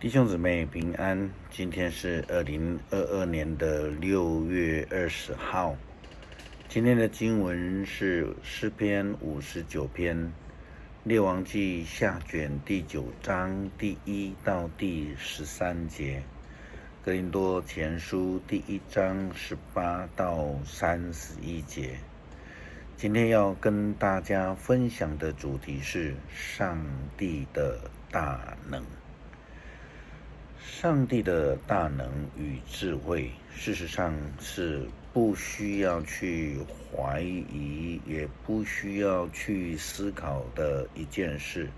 弟兄姊妹平安，今天是2022年的6月20号。今天的经文是诗篇59篇，列王记下卷第9章第1到第13节，哥林多前书第1章18到31节。今天要跟大家分享的主题是上帝的大能。上帝的大能与智慧，事实上是不需要去怀疑，也不需要去思考的一件事。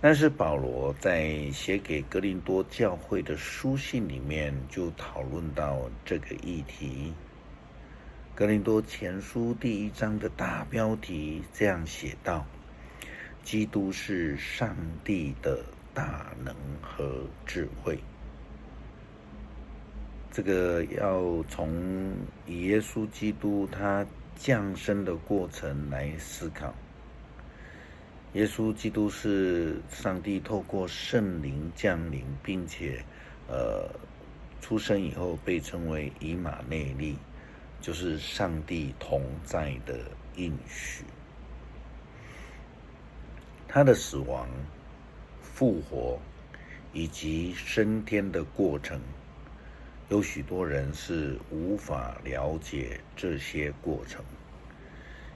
但是保罗在写给哥林多教会的书信里面就讨论到这个议题。哥林多前书第1章的大标题这样写道：基督是上帝的大能和智慧。这个要从耶稣基督他降生的过程来思考。耶稣基督是上帝透过圣灵降临，并且出生以后被称为以马内利，就是上帝同在的应许。他的死亡、复活以及升天的过程，有许多人是无法了解这些过程，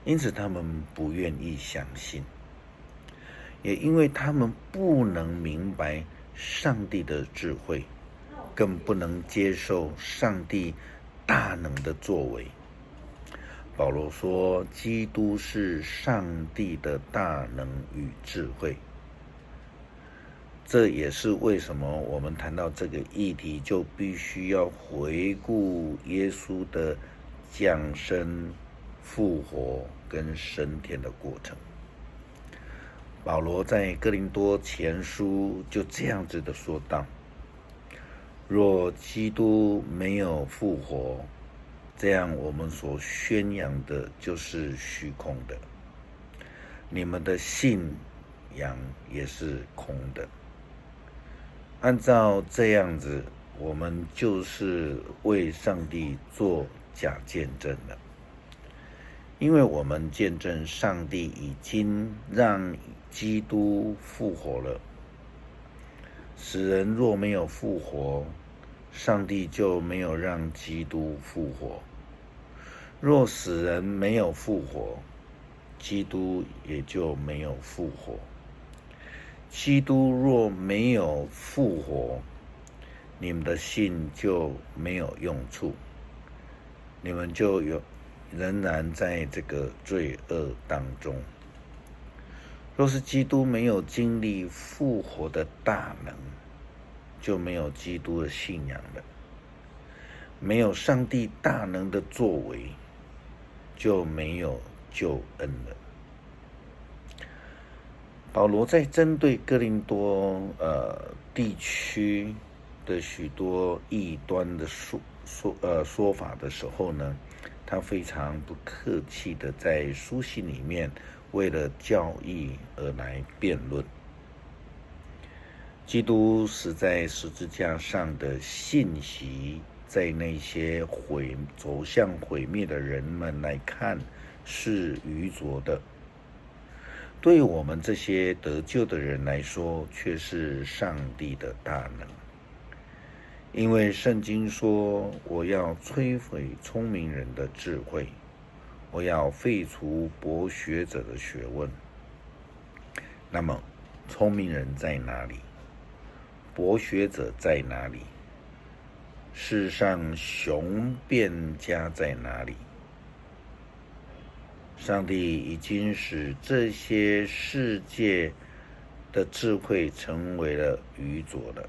因此他们不愿意相信，也因为他们不能明白上帝的智慧，更不能接受上帝大能的作为。保罗说，基督是上帝的大能与智慧。这也是为什么我们谈到这个议题，就必须要回顾耶稣的降生、复活跟升天的过程。保罗在哥林多前书就这样子的说道：若基督没有复活，这样我们所宣扬的就是虚空的，你们的信仰也是空的。按照这样子，我们就是为上帝做假见证了，因为我们见证上帝已经让基督复活了。死人若没有复活，上帝就没有让基督复活；若死人没有复活，基督也就没有复活。基督若没有复活，你们的信就没有用处，你们就仍然在这个罪恶当中。若是基督没有经历复活的大能，就没有基督的信仰了。没有上帝大能的作为，就没有救恩了。保罗在针对哥林多地区的许多异端的说法的时候呢，他非常不客气的在书信里面为了教义而来辩论。基督死在十字架上的信息，在那些走向毁灭的人们来看是愚拙的，对我们这些得救的人来说却是上帝的大能。因为圣经说，我要摧毁聪明人的智慧，我要废除博学者的学问。那么聪明人在哪里？博学者在哪里？世上雄辩家在哪里？上帝已经使这些世界的智慧成为了愚拙了。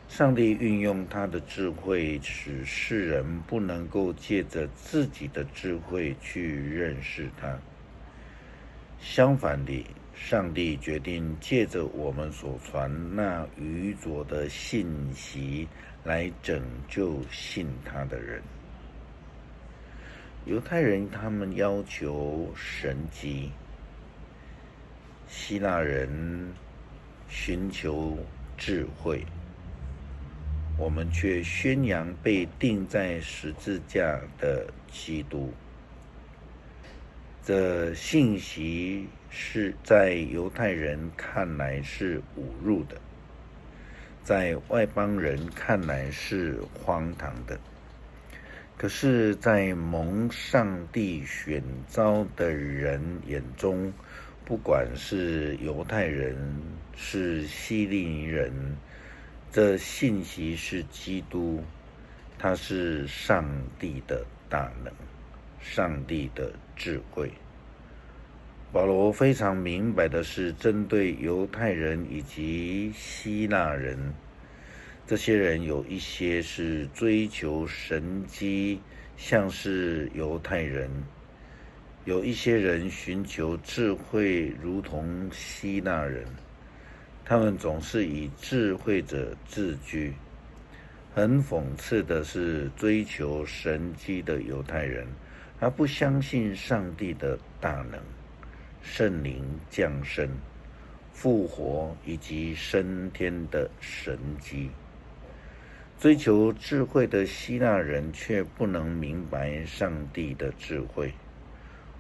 上帝运用他的智慧，使世人不能够借着自己的智慧去认识他。相反地，上帝决定借着我们所传那愚拙的信息来拯救信他的人。犹太人他们要求神迹，希腊人寻求智慧，我们却宣扬被钉在十字架的基督。这信息是在犹太人看来是侮辱的，在外邦人看来是荒唐的。可是，在蒙上帝选召的人眼中，不管是犹太人，是希利尼人，这信息是基督，他是上帝的大能，上帝的智慧。保罗非常明白的是，针对犹太人以及希腊人，这些人有一些是追求神迹，像是犹太人；有一些人寻求智慧，如同希腊人。他们总是以智慧者自居。很讽刺的是，追求神迹的犹太人，他不相信上帝的大能、圣灵降生、复活以及升天的神迹。追求智慧的希腊人却不能明白上帝的智慧，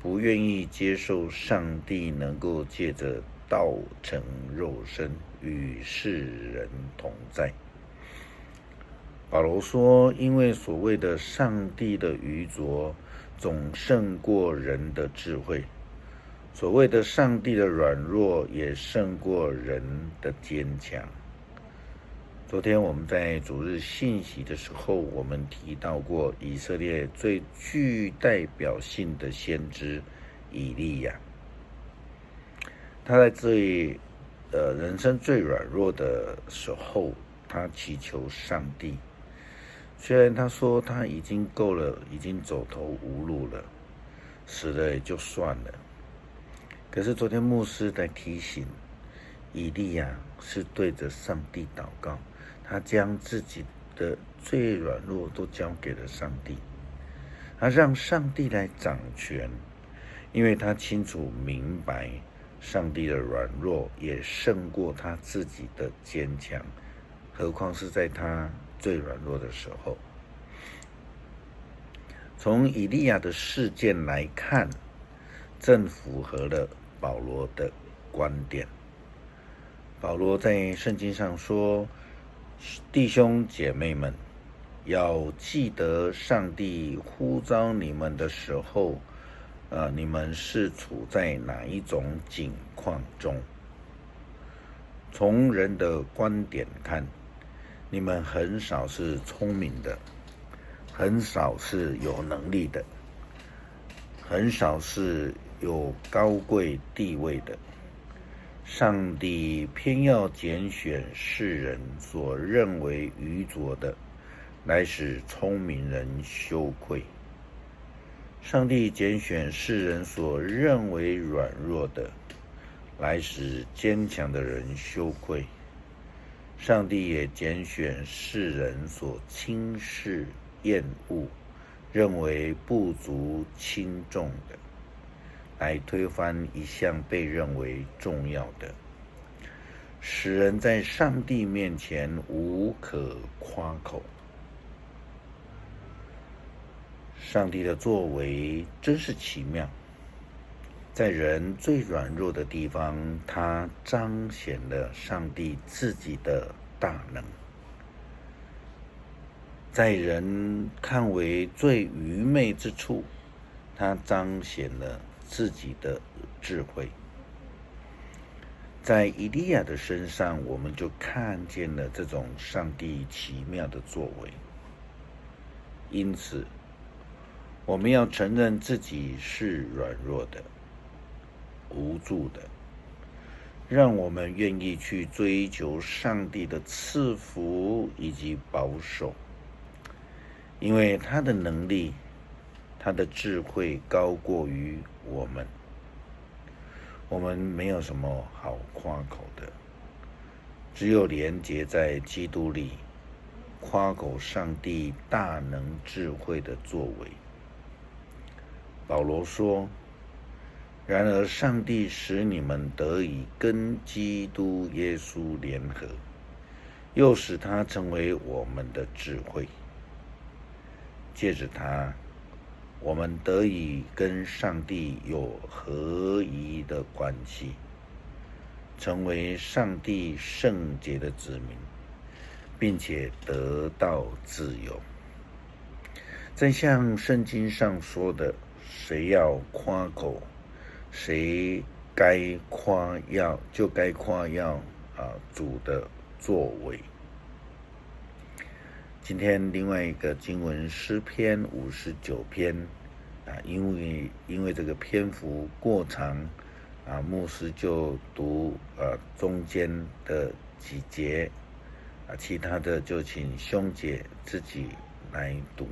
不愿意接受上帝能够借着道成肉身与世人同在。保罗说，因为所谓的上帝的愚拙总胜过人的智慧，所谓的上帝的软弱也胜过人的坚强。昨天我们在主日信息的时候，我们提到过以色列最具代表性的先知以利亚。他在人生最软弱的时候，他祈求上帝。虽然他说他已经够了，已经走投无路了，死了也就算了。可是昨天牧师在提醒以利亚是对着上帝祷告，他将自己的最软弱都交给了上帝，他让上帝来掌权，因为他清楚明白上帝的软弱也胜过他自己的坚强，何况是在他最软弱的时候。从以利亚的事件来看，正符合了保罗的观点。保罗在圣经上说，弟兄姐妹们，要记得上帝呼召你们的时候，你们是处在哪一种境况中？从人的观点看，你们很少是聪明的，很少是有能力的，很少是有高贵地位的。上帝偏要拣选世人所认为愚拙的，来使聪明人羞愧。上帝拣选世人所认为软弱的，来使坚强的人羞愧。上帝也拣选世人所轻视、厌恶、认为不足轻重的，来推翻一项被认为重要的，使人在上帝面前无可夸口。上帝的作为真是奇妙，在人最软弱的地方，他彰显了上帝自己的大能；在人看为最愚昧之处，他彰显了自己的智慧。在以利亚的身上，我们就看见了这种上帝奇妙的作为。因此，我们要承认自己是软弱的、无助的，让我们愿意去追求上帝的赐福以及保守，因为他的能力、他的智慧高过于我们。我们没有什么好夸口的，只有连结在基督里，夸口上帝大能智慧的作为。保罗说，然而上帝使你们得以跟基督耶稣联合，又使它成为我们的智慧。借着它，我们得以跟上帝有合一的关系，成为上帝圣洁的子民，并且得到自由。正像圣经上说的，谁要夸口，谁该夸耀主的作为。今天另外一个经文诗篇59篇因为这个篇幅过长牧师就读中间的几节其他的就请兄姐自己来读。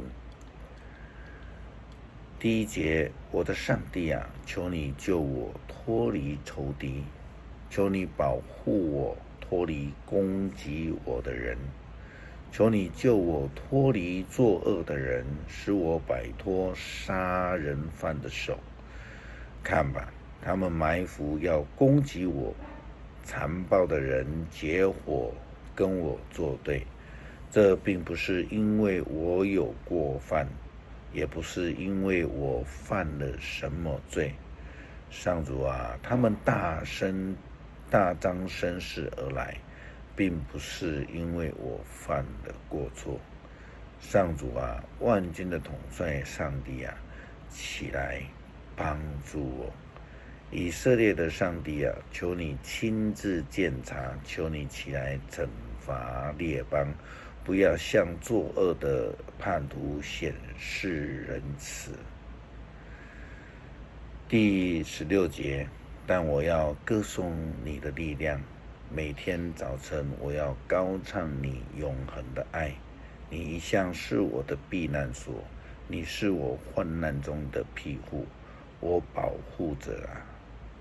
第一节，我的上帝啊，求你救我脱离仇敌，求你保护我脱离攻击我的人，求你救我脱离作恶的人，使我摆脱杀人犯的手。看吧，他们埋伏要攻击我，残暴的人结伙跟我作对。这并不是因为我有过犯，也不是因为我犯了什么罪。上主啊，他们大张声势而来，并不是因为我犯了过错。上主啊，万军的统帅上帝啊，起来帮助我。以色列的上帝啊，求你亲自鉴察，求你起来惩罚列邦，不要向作恶的叛徒显示仁慈。第16节，但我要歌颂你的力量，每天早晨我要高唱你永恒的爱。你一向是我的避难所，你是我患难中的庇护，我保护者啊，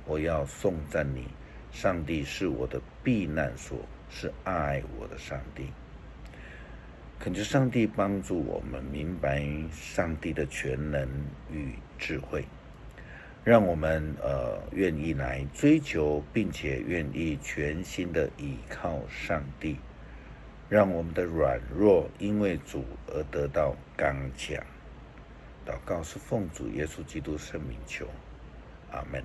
我要颂赞你。上帝是我的避难所，是爱我的上帝。恳求上帝帮助我们明白上帝的全能与智慧，让我们愿意来追求，并且愿意全心的倚靠上帝，让我们的软弱因为主而得到刚强。祷告是奉主耶稣基督圣名求，阿们。